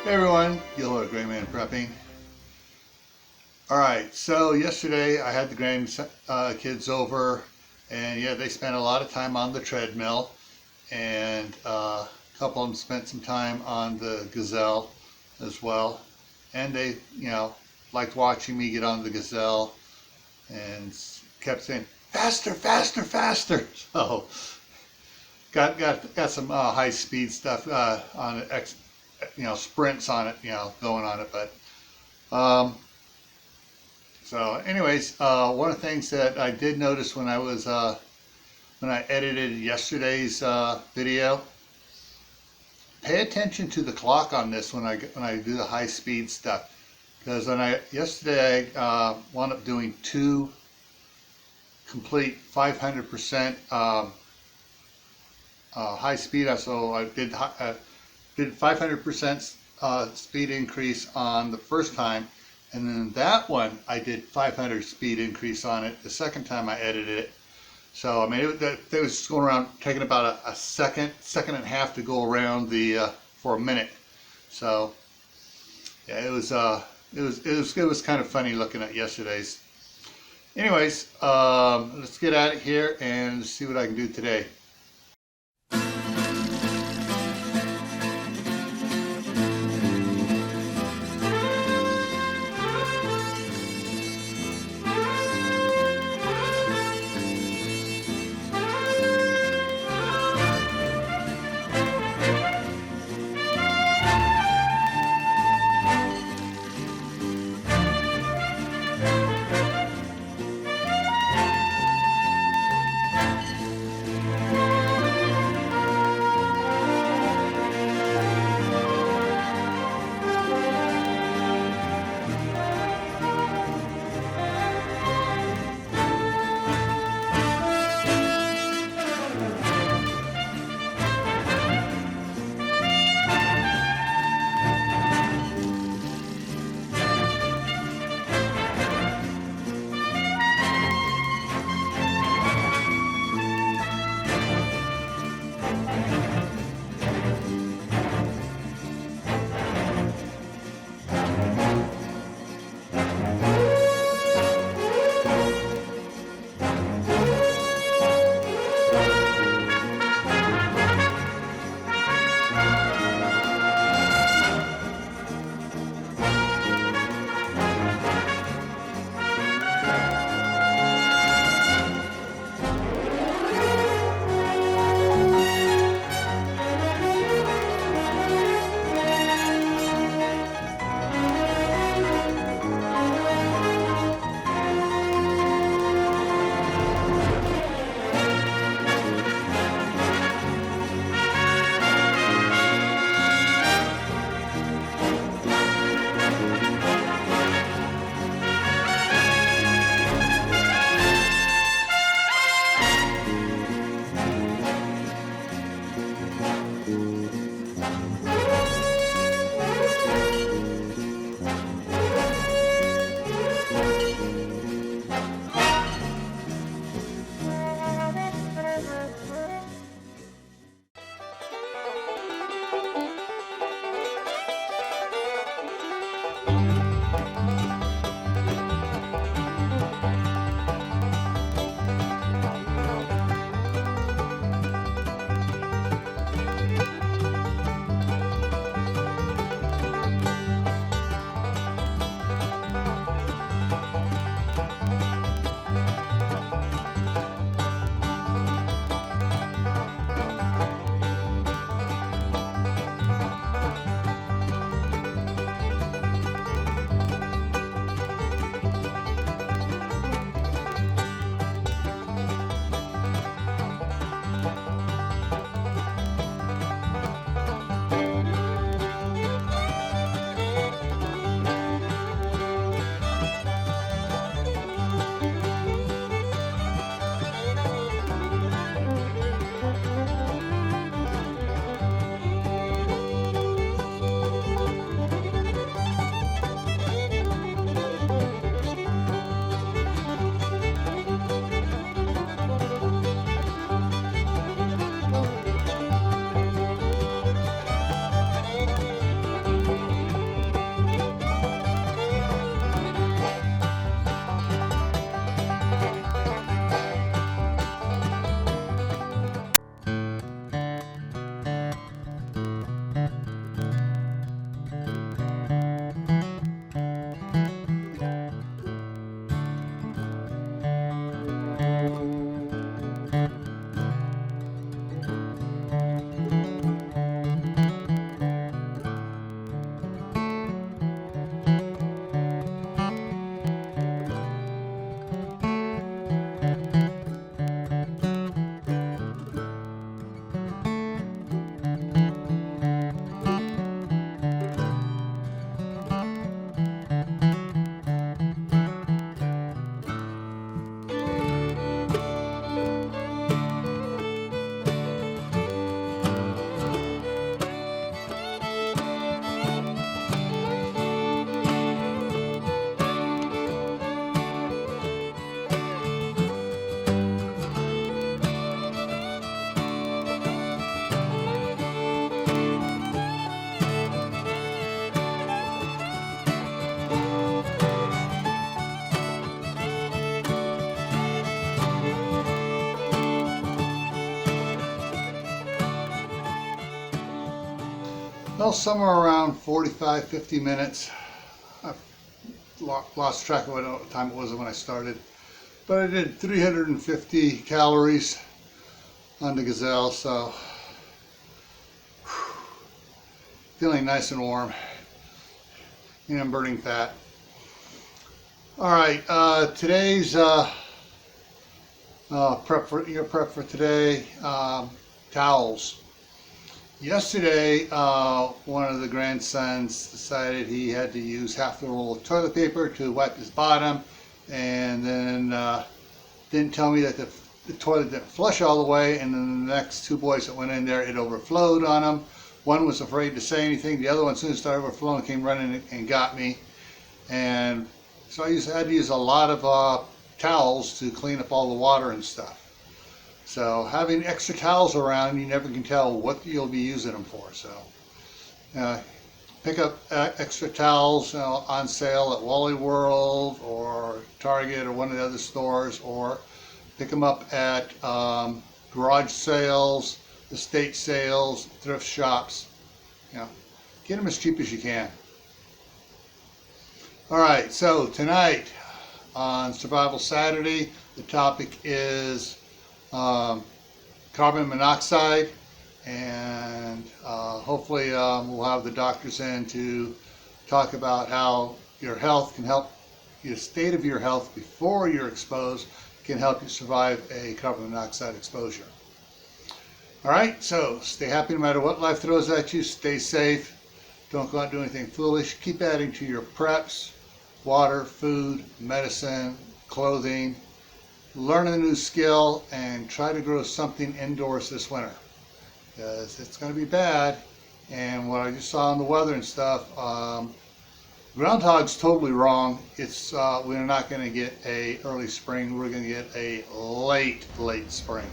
Hey everyone, Gil at Gray Man Prepping. Alright, so yesterday I had the grandkids over, and yeah, they spent a lot of time on the treadmill, and a couple of them spent some time on the gazelle as well. And they, liked watching me get on the gazelle and kept saying, faster, faster, faster. So got some high speed stuff on it, sprints on it, going on it. But so anyways, one of the things that I did notice when I was when I edited yesterday's video, pay attention to the clock on this when I do the high speed stuff, because yesterday I wound up doing two complete 500% high speed. So I did 500% speed increase on the first time, and then that one I did 500 speed increase on it the second time I edited it. So I mean, it was going around, taking about a second and a half to go around the for a minute. So yeah, it was kind of funny looking at yesterday's. Anyways, let's get at it here and see what I can do today. Well, somewhere around 45, 50 minutes. I've lost track of what time it was when I started. But I did 350 calories on the Gazelle, so feeling nice and warm. And I'm burning fat. All right, today's prep for today. Towels. Yesterday, one of the grandsons decided he had to use half the roll of toilet paper to wipe his bottom, and then didn't tell me that the toilet didn't flush all the way, and then the next two boys that went in there, it overflowed on them. One was afraid to say anything. The other one, as soon as it started overflowing, came running and got me. And so I had to use a lot of towels to clean up all the water and stuff. So having extra towels around, you never can tell what you'll be using them for. So pick up extra towels on sale at Wally World or Target or one of the other stores, or pick them up at garage sales, estate sales, thrift shops. Get them as cheap as you can. All right, so tonight on Survival Saturday, the topic is carbon monoxide, and hopefully we'll have the doctors in to talk about how your health can help, your state of your health before you're exposed can help you survive a carbon monoxide exposure. All right, so stay happy no matter what life throws at you. Stay safe. Don't go out and do anything foolish. Keep adding to your preps: water, food, medicine, clothing. Learn a new skill and try to grow something indoors this winter, because it's going to be bad. And what I just saw in the weather and stuff, groundhog's totally wrong. We're not going to get a early spring. We're going to get a late spring.